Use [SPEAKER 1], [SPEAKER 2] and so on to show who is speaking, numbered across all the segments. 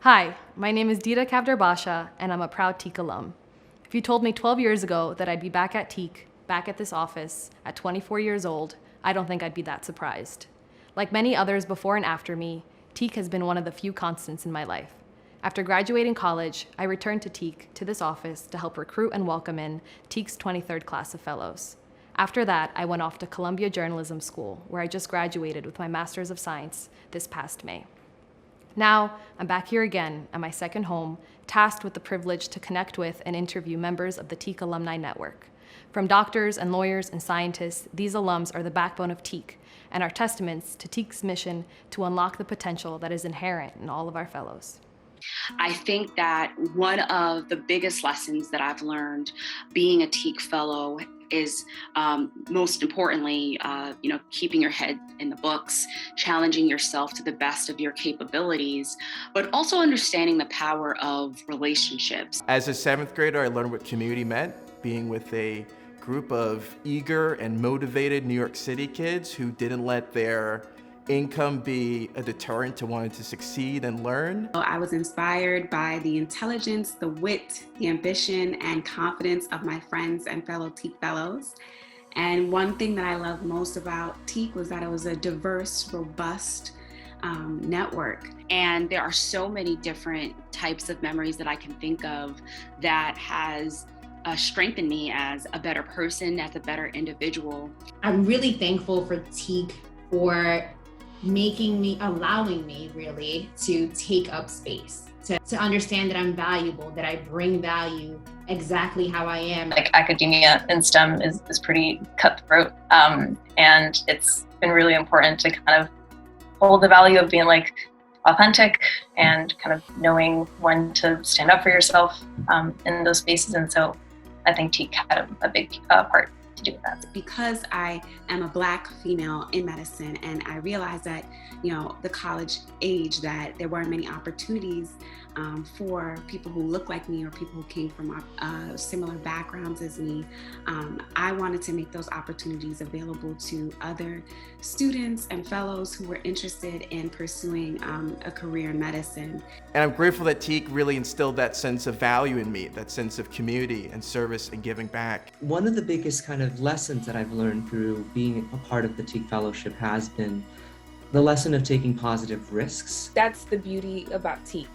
[SPEAKER 1] Hi, my name is Dita Kavdar-Basha, and I'm a proud TEAK alum. If you told me 12 years ago that I'd be back at TEAK, back at this office, at 24 years old, I don't think I'd be that surprised. Like many others before and after me, TEAK has been one of the few constants in my life. After graduating college, I returned to TEAK, to this office, to help recruit and welcome in TEAK's 23rd class of fellows. After that, I went off to Columbia Journalism School, where I just graduated with my Master's of Science this past May. Now, I'm back here again at my second home, tasked with the privilege to connect with and interview members of the TEAK Alumni Network. From doctors and lawyers and scientists, these alums are the backbone of TEAK and are testaments to TEAK's mission to unlock the potential that is inherent in all of our fellows.
[SPEAKER 2] I think that one of the biggest lessons that I've learned being a TEAK fellow is most importantly, keeping your head in the books, challenging yourself to the best of your capabilities, but also understanding the power of relationships.
[SPEAKER 3] As a 7th grader, I learned what community meant, being with a group of eager and motivated New York City kids who didn't let their income be a deterrent to wanting to succeed and learn.
[SPEAKER 4] I was inspired by the intelligence, the wit, the ambition, and confidence of my friends and fellow TEAK fellows. And one thing that I loved most about TEAK was that it was a diverse, robust network.
[SPEAKER 2] And there are so many different types of memories that I can think of that has strengthened me as a better person, as a better individual.
[SPEAKER 5] I'm really thankful for TEAK for allowing me really to take up space, to understand that I'm valuable, that I bring value exactly how I am.
[SPEAKER 6] Like academia in STEM is pretty cutthroat, and it's been really important to kind of hold the value of being like authentic and kind of knowing when to stand up for yourself in those spaces. And so I think TEAK had a big part to do with that.
[SPEAKER 4] Because I am a Black female in medicine, and I realized that, the college age, that there weren't many opportunities for people who look like me or people who came from similar backgrounds as me. I wanted to make those opportunities available to other students and fellows who were interested in pursuing a career in medicine.
[SPEAKER 3] And I'm grateful that TEAK really instilled that sense of value in me, that sense of community and service and giving back.
[SPEAKER 7] One of the biggest kind of lessons that I've learned through being a part of the TEAK Fellowship has been the lesson of taking positive risks.
[SPEAKER 8] That's the beauty about TEAK,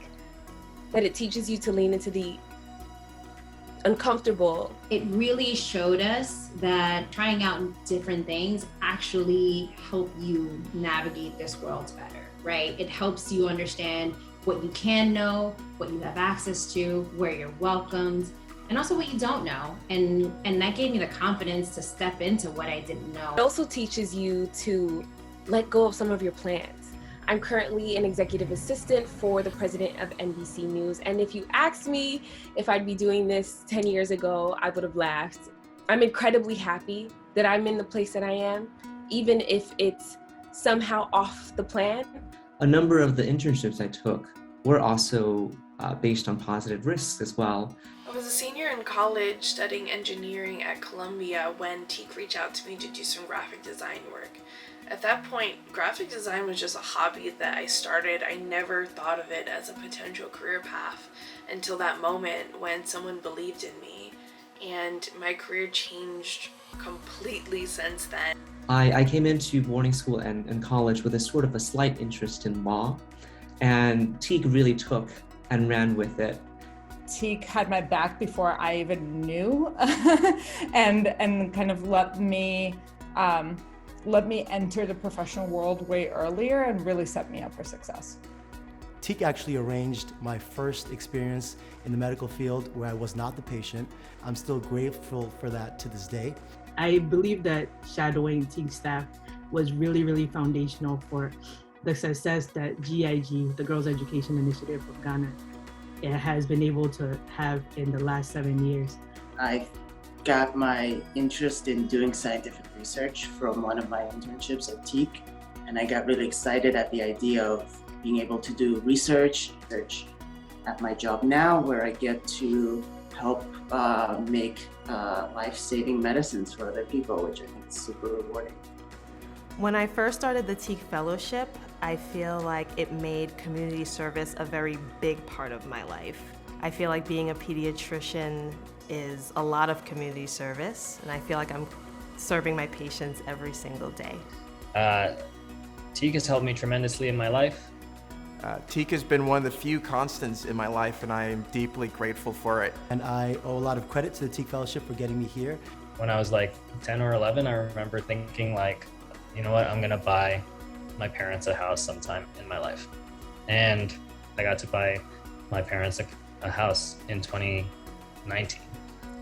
[SPEAKER 8] that it teaches you to lean into the uncomfortable.
[SPEAKER 5] It really showed us that trying out different things actually help you navigate this world better, right? It helps you understand what you can know, what you have access to, where you're welcomed, and also what you don't know. And that gave me the confidence to step into what I didn't know.
[SPEAKER 8] It also teaches you to let go of some of your plans. I'm currently an executive assistant for the president of NBC News. And if you asked me if I'd be doing this 10 years ago, I would have laughed. I'm incredibly happy that I'm in the place that I am, even if it's somehow off the plan.
[SPEAKER 7] A number of the internships I took were also based on positive risks as well.
[SPEAKER 9] I was a senior in college studying engineering at Columbia when TEAK reached out to me to do some graphic design work. At that point, graphic design was just a hobby that I started. I never thought of it as a potential career path until that moment when someone believed in me, and my career changed completely since then.
[SPEAKER 7] I came into boarding school and college with a sort of a slight interest in law, and TEAK really took and ran with it.
[SPEAKER 10] TEAK had my back before I even knew and kind of let me enter the professional world way earlier and really set me up for success.
[SPEAKER 11] TEAK actually arranged my first experience in the medical field where I was not the patient. I'm still grateful for that to this day.
[SPEAKER 12] I believe that shadowing TEAK staff was really, really foundational for the success that GIG, the Girls Education Initiative of Ghana, has been able to have in the last 7 years.
[SPEAKER 13] I got my interest in doing scientific research from one of my internships at TEAK, and I got really excited at the idea of being able to do research at my job now, where I get to help make life-saving medicines for other people, which I think is super rewarding.
[SPEAKER 14] When I first started the TEAK Fellowship, I feel like it made community service a very big part of my life. I feel like being a pediatrician is a lot of community service, and I feel like I'm serving my patients every single day.
[SPEAKER 15] TEAK has helped me tremendously in my life.
[SPEAKER 3] TEAK has been one of the few constants in my life, and I am deeply grateful for it.
[SPEAKER 11] And I owe a lot of credit to the TEAK Fellowship for getting me here.
[SPEAKER 15] When I was like 10 or 11, I remember thinking like, you know what, I'm gonna buy my parents a house sometime in my life. And I got to buy my parents a house in 2019.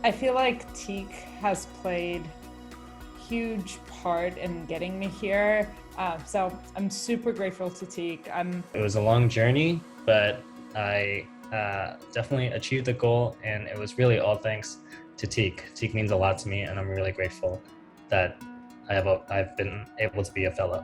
[SPEAKER 10] I feel like TEAK has played a huge part in getting me here. So I'm super grateful to TEAK.
[SPEAKER 15] It was a long journey, but I definitely achieved the goal, and it was really all thanks to TEAK. TEAK means a lot to me, and I'm really grateful that I've been able to be a fellow.